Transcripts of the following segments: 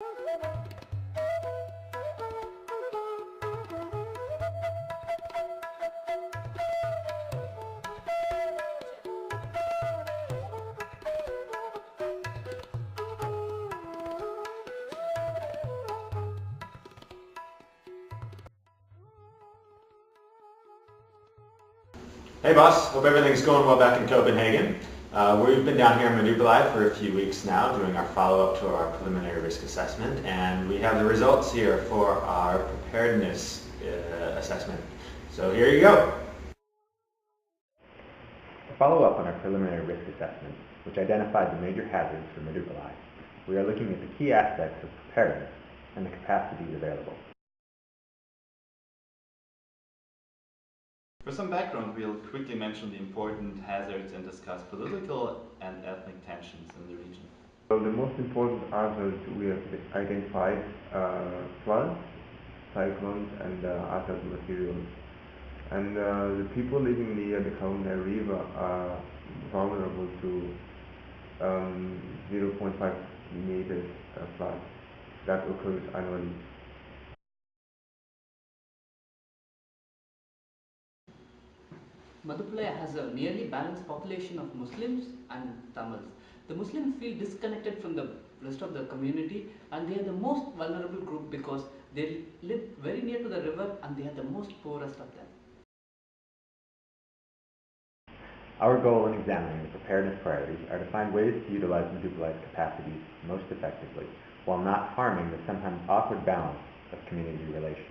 Hey boss, hope everything's going well back in Copenhagen. We've been down here in Medupilai for a few weeks now doing our follow-up to our preliminary risk assessment, and we have the results here for our preparedness assessment. So here you go. To follow up on our preliminary risk assessment, which identified the major hazards for Medupilai, we are looking at the key aspects of preparedness and the capacities available. For some background, we'll quickly mention the important hazards and discuss political and ethnic tensions in the region. So the most important hazards we have identified floods, cyclones, and hazardous materials. And the people living near the Kaunda River are vulnerable to 0.5 meters flood that occurs annually. Madhupalaya has a nearly balanced population of Muslims and Tamils. The Muslims feel disconnected from the rest of the community, and they are the most vulnerable group because they live very near to the river and they are the most poorest of them. Our goal in examining the preparedness priorities are to find ways to utilize Medupilai's capacities most effectively, while not harming the sometimes awkward balance of community relations.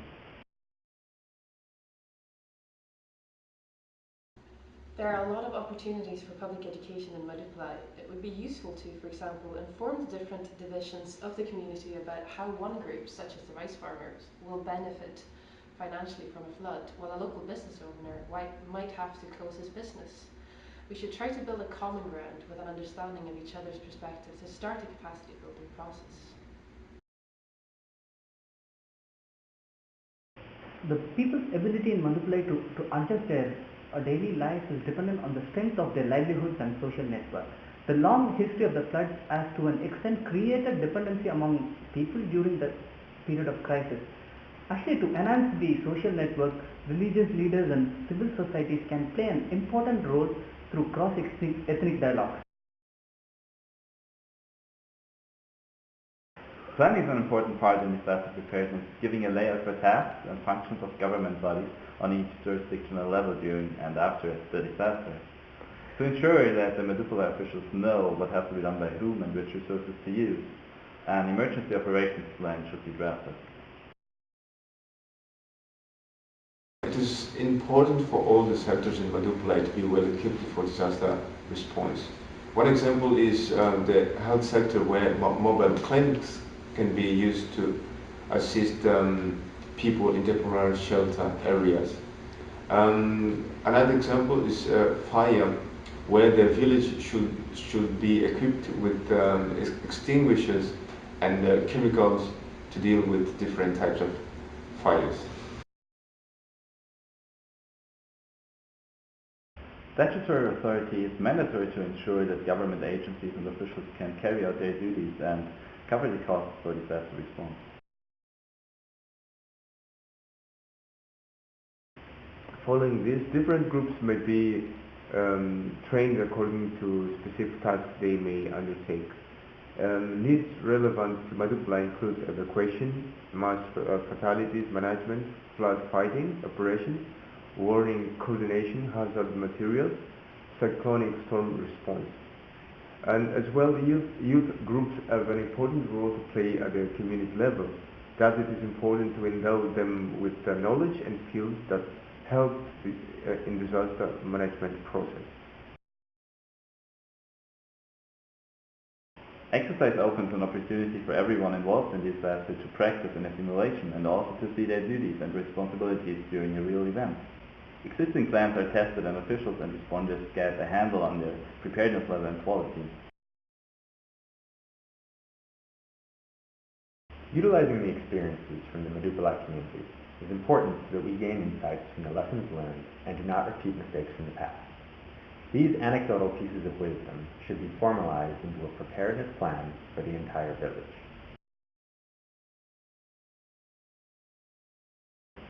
There are a lot of opportunities for public education in Madhupalai. It would be useful to, for example, inform the different divisions of the community about how one group, such as the rice farmers, will benefit financially from a flood, while a local business owner might have to close his business. We should try to build a common ground with an understanding of each other's perspectives to start the capacity building process. The people's ability in Madhupalai to adjust their daily lives is dependent on the strength of their livelihoods and social network. The long history of the floods has to an extent created dependency among people during the period of crisis. Actually, to enhance the social network, religious leaders and civil societies can play an important role through cross-ethnic dialogue. Planning is an important part in disaster preparedness, giving a layout for tasks and functions of government bodies on each jurisdictional level during and after the disaster. To ensure that the Medupilai officials know what has to be done by whom and which resources to use, an emergency operations plan should be drafted. It is important for all the sectors in Medupilai to be well equipped for disaster response. One example is the health sector, where mobile clinics can be used to assist people in temporary shelter areas. Another example is fire, where the village should be equipped with extinguishers and chemicals to deal with different types of fires. Statutory authority is mandatory to ensure that government agencies and officials can carry out their duties and cover the costs for disaster response. Following this, different groups may be trained according to specific tasks they may undertake. Needs relevant to Madhupalai include evacuation, mass fatalities management, flood fighting operations, warning coordination, hazard materials, cyclonic storm response. And as well, the youth groups have an important role to play at the community level. Thus, it is important to endow them with the knowledge and skills that help in disaster management process. Exercise opens an opportunity for everyone involved in disaster to practice in a simulation and also to see their duties and responsibilities during a real event. Existing plans are tested and officials and responders get a handle on their preparedness level and quality. Utilizing the experiences from the Medupilai community is important so that we gain insights from the lessons learned and do not repeat mistakes from the past. These anecdotal pieces of wisdom should be formalized into a preparedness plan for the entire village.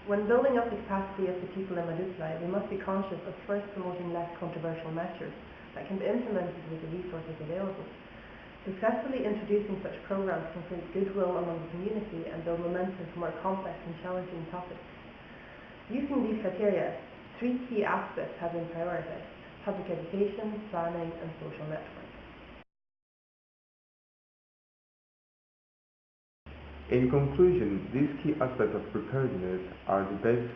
When building up the capacity of the people in Maduplai, we must be conscious of first promoting less controversial measures that can be implemented with the resources available. Successfully introducing such programs can create goodwill among the community and build momentum for more complex and challenging topics. Using these criteria, 3 key aspects have been prioritized: public education, planning, and social networks. In conclusion, these key aspects of preparedness are the basis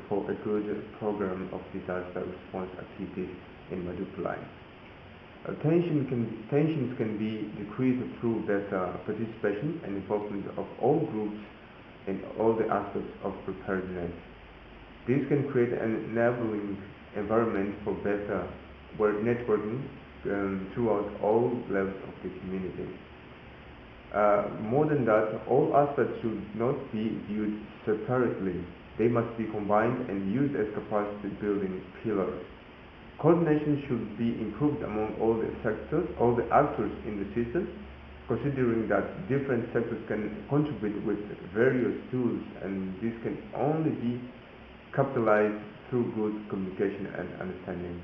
for a good program of disaster response activities in Maduplai. Tensions can be decreased through better participation and involvement of all groups in all the aspects of preparedness. This can create an enabling environment for better networking throughout all levels of the community. More than that, all aspects should not be viewed separately. They must be combined and used as capacity building pillars. Coordination should be improved among all the sectors, all the actors in the system, considering that different sectors can contribute with various tools, and this can only be capitalized through good communication and understanding.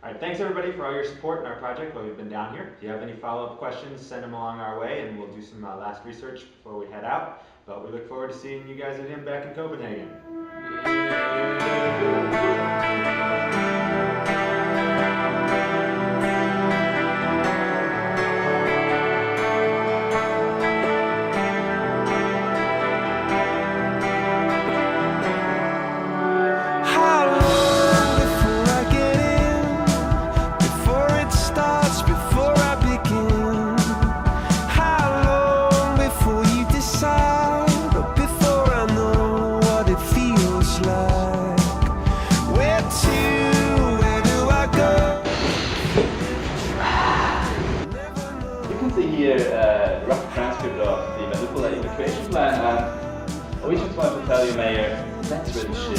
All right, thanks everybody for all your support in our project while we've been down here. If you have any follow-up questions, send them along our way and we'll do some last research before we head out. But we look forward to seeing you guys again back in Copenhagen. Here a rough transcript of the Maduplai evacuation plan, and we just want to tell you, Mayor, that's really shit.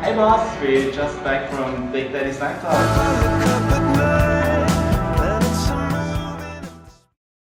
Hey boss, we're just back from Big Daddy's Night Talk.